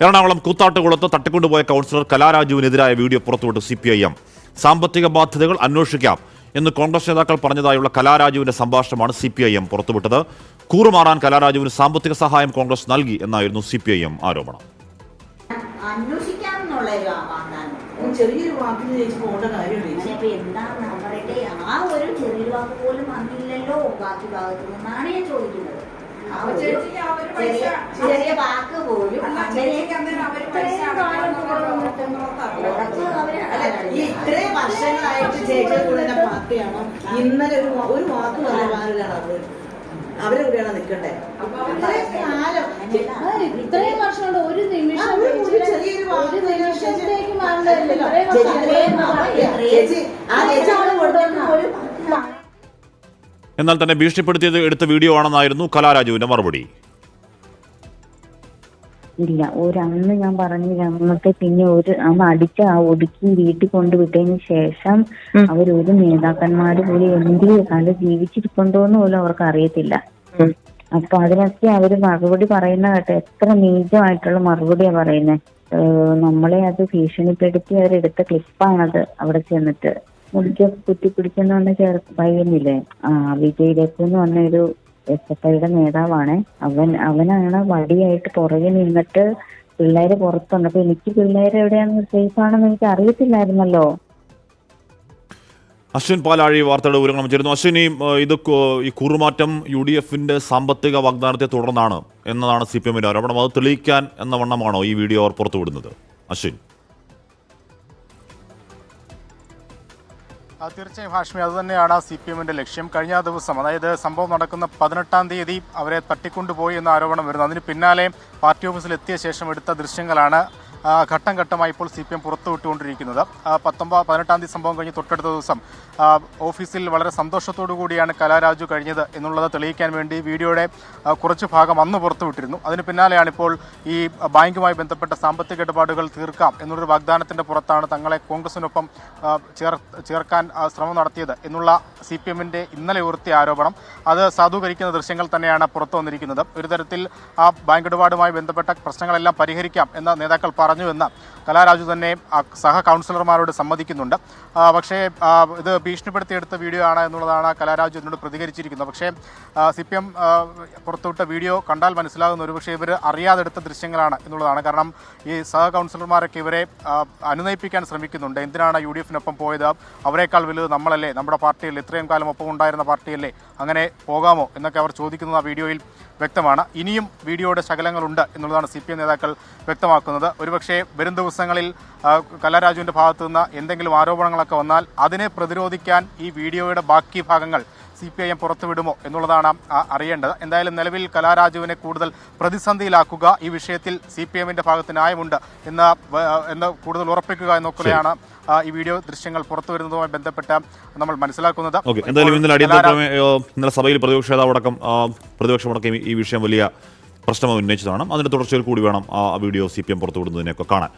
എറണാകുളം കൂത്താട്ടുകുളത്ത് തട്ടിക്കൊണ്ടുപോയ councillor കലാരാജുവിനെതിരായ video പുറത്തുവിട്ട് CPIM. സാമ്പത്തിക ബാധ്യതകൾ അന്വേഷിക്കാം എന്ന് കോൺഗ്രസ് നേതാക്കൾ പറഞ്ഞതായുള്ള കലാരാജുവിന്റെ സംഭാഷണമാണ് CPIM പുറത്തുവിട്ടത്. കൂറുമാറാൻ കലാരാജുവിന് സാമ്പത്തിക സഹായം കോൺഗ്രസ് നൽകി എന്നായിരുന്നു CPIM ആരോപണം. ചെറിയൊരു വാക്കിന് ചേച്ചി പോകേണ്ട കാര്യമില്ല. ആ ഒരു ചെറിയൊരു വാക്ക് പോലും വന്നില്ലല്ലോ ബാക്കി ഭാഗത്തു നിന്നാണ് ഞാൻ ചോദിക്കുന്നത്. ചെറിയ വാക്ക് പോലും ഇത്രയും വർഷങ്ങളായിട്ട് ചേച്ചിയുടെ കൂടെ പാർട്ടിയാണോ? ഇന്നലെ ഒരു വാക്ക് പറയാനാണ് അവരെ കൂടെയാണ് നിൽക്കണ്ടേ? ഇത്രയും വർഷം കൊണ്ട് ഒരു നിമിഷം എന്നാൽ തന്നെ ഭീഷണിപ്പെടുത്തിയത് എടുത്ത വീഡിയോ ആണെന്നായിരുന്നു കലാരാജുവിന്റെ മറുപടി. ഇല്ല, അന്ന് ഞാൻ പറഞ്ഞില്ല. അന്നത്തെ പിന്നെ അന്ന് അടിച്ച് ഒതുക്കി വീട്ടിൽ കൊണ്ടുവിട്ടതിന് ശേഷം അവരൊരു നേതാക്കന്മാര് പോലും എന്ത് കണ്ട് ജീവിച്ചിരിപ്പുണ്ടോന്ന് പോലും അവർക്ക് അറിയത്തില്ല. അപ്പൊ അതിനൊക്കെ അവര് മറുപടി പറയുന്ന കേട്ടോ, എത്ര നീചമായിട്ടുള്ള മറുപടിയാ പറയുന്നത്. നമ്മളെ അത് ഭീഷണിപ്പെടുത്തി അവരെടുത്ത ക്ലിപ്പാണത്. അവിടെ ചെന്നിട്ട് മുടിക്ക് കുത്തിപ്പിടിച്ചെന്ന് പറഞ്ഞ പയ്യനില്ലേ, വിജയിലേക്ക് എന്ന് പറഞ്ഞൊരു SFIയുടെ നേതാവാണ്. അവനാണ് വടിയായിട്ട് പുറകെ നിന്നിട്ട് പിള്ളേര് പുറത്തുണ്ട്. അപ്പൊ എനിക്ക് പിള്ളേര് എവിടെയാണെന്ന് സേഫ് ആണെന്ന് എനിക്ക് അറിയത്തില്ലായിരുന്നല്ലോ. അശ്വിൻ പാലാഴി വാർത്തയുടെ വിവരങ്ങൾ ചേരുന്നു. അശ്വിൻ, ഈ കൂറുമാറ്റം UDFന്റെ സാമ്പത്തിക വാഗ്ദാനത്തെ തുടർന്നാണ് എന്നതാണ് CPMന്റെ ആരോപണം. അത് തെളിയിക്കാൻ എന്ന വണ്ണമാണോ ഈ വീഡിയോ അവർ പുറത്തുവിടുന്നത്? അശ്വിൻ. തീർച്ചയായും ഹാഷ്മി, അതുതന്നെയാണ് CPMന്റെ ലക്ഷ്യം. കഴിഞ്ഞ ദിവസം, അതായത് സംഭവം നടക്കുന്ന 18-ാം തീയതി അവരെ തട്ടിക്കൊണ്ടുപോയി എന്ന ആരോപണം വരുന്നു. അതിന് പിന്നാലെ പാർട്ടി ഓഫീസിൽ എത്തിയ ശേഷം എടുത്ത ദൃശ്യങ്ങളാണ് ഘട്ടം ഘട്ടമായി ഇപ്പോൾ CPM പുറത്തുവിട്ടുകൊണ്ടിരിക്കുന്നത്. 18-ാം തീയതി സംഭവം കഴിഞ്ഞ് തൊട്ടടുത്ത ദിവസം ഓഫീസിൽ വളരെ സന്തോഷത്തോടു കൂടിയാണ് കലാരാജു കഴിഞ്ഞത് എന്നുള്ളത് തെളിയിക്കാൻ വേണ്ടി വീഡിയോയുടെ കുറച്ച് ഭാഗം അന്ന് പുറത്തുവിട്ടിരുന്നു. അതിന് പിന്നാലെയാണ് ഇപ്പോൾ ഈ ബാങ്കുമായി ബന്ധപ്പെട്ട സാമ്പത്തിക ഇടപാടുകൾ തീർക്കാം എന്നുള്ളൊരു വാഗ്ദാനത്തിൻ്റെ പുറത്താണ് തങ്ങളെ കോൺഗ്രസിനൊപ്പം ചേർക്കാൻ ശ്രമം നടത്തിയത് എന്നുള്ള CPMന്റെ ഇന്നലെ ഉയർത്തിയ ആരോപണം. അത് സാധൂകരിക്കുന്ന ദൃശ്യങ്ങൾ തന്നെയാണ് പുറത്തു വന്നിരിക്കുന്നത്. ഒരു തരത്തിൽ ആ ബാങ്ക് ഇടപാടുമായി ബന്ധപ്പെട്ട പ്രശ്നങ്ങളെല്ലാം പരിഹരിക്കാം എന്ന നേതാക്കൾ പറഞ്ഞുവെന്ന് കലാരാജു തന്നെ സഹ കൗൺസിലർമാരോട് സമ്മതിക്കുന്നുണ്ട്. പക്ഷേ ഇത് ഭീഷണിപ്പെടുത്തിയെടുത്ത വീഡിയോ ആണ് എന്നുള്ളതാണ് കലാരാജു എന്നോട് പ്രതികരിച്ചിരിക്കുന്നത്. പക്ഷേ CPM പുറത്തുവിട്ട വീഡിയോ കണ്ടാൽ മനസ്സിലാകുന്ന ഒരുപക്ഷെ ഇവർ അറിയാതെടുത്ത ദൃശ്യങ്ങളാണ് എന്നുള്ളതാണ്. കാരണം ഈ സഹ കൗൺസിലർമാരൊക്കെ ഇവരെ അനുനയിപ്പിക്കാൻ ശ്രമിക്കുന്നുണ്ട്. എന്തിനാണ് UDFനൊപ്പം പോയത്? അവരെക്കാൾ വലുത് നമ്മളല്ലേ, നമ്മുടെ പാർട്ടിയല്ലേ, ഇത്രയും കാലം ഒപ്പം ഉണ്ടായിരുന്ന പാർട്ടിയല്ലേ, അങ്ങനെ പോകാമോ എന്നൊക്കെ അവർ ചോദിക്കുന്നത് ആ വീഡിയോയിൽ വ്യക്തമാണ്. ഇനിയും വീഡിയോയുടെ ശകലങ്ങളുണ്ട് എന്നുള്ളതാണ് CPM നേതാക്കൾ വ്യക്തമാക്കുന്നത്. ഒരുപക്ഷെ വരും ദിവസങ്ങളിൽ കലാരാജുവിൻ്റെ ഭാഗത്തു നിന്ന് എന്തെങ്കിലും ആരോപണങ്ങളൊക്കെ വന്നാൽ അതിനെ പ്രതിരോധിക്കാൻ ഈ വീഡിയോയുടെ ബാക്കി ഭാഗങ്ങൾ CPIM പുറത്തുവിടുമോ എന്നുള്ളതാണ് അറിയേണ്ടത്. എന്തായാലും നിലവിൽ കലാരാജുവിനെ കൂടുതൽ പ്രതിസന്ധിയിലാക്കുക, ഈ വിഷയത്തിൽ CPMന്റെ ഭാഗത്ത് ന്യായമുണ്ട് എന്ന് കൂടുതൽ ഉറപ്പിക്കുക എന്നൊക്കെയാണ് ഈ വീഡിയോ ദൃശ്യങ്ങൾ പുറത്തു വരുന്നതുമായി ബന്ധപ്പെട്ട് നമ്മൾ മനസ്സിലാക്കുന്നത്. എന്തായാലും ഇന്നലെ സഭയിൽ പ്രതിപക്ഷമടക്കം ഈ വിഷയം വലിയ പ്രശ്നം ഉന്നയിച്ചതാണ്. അതിന്റെ തുടർച്ചയിൽ കൂടി വേണം ആ വീഡിയോ CPM പുറത്തുവിടുന്നതിനെയൊക്കെ കാണാൻ.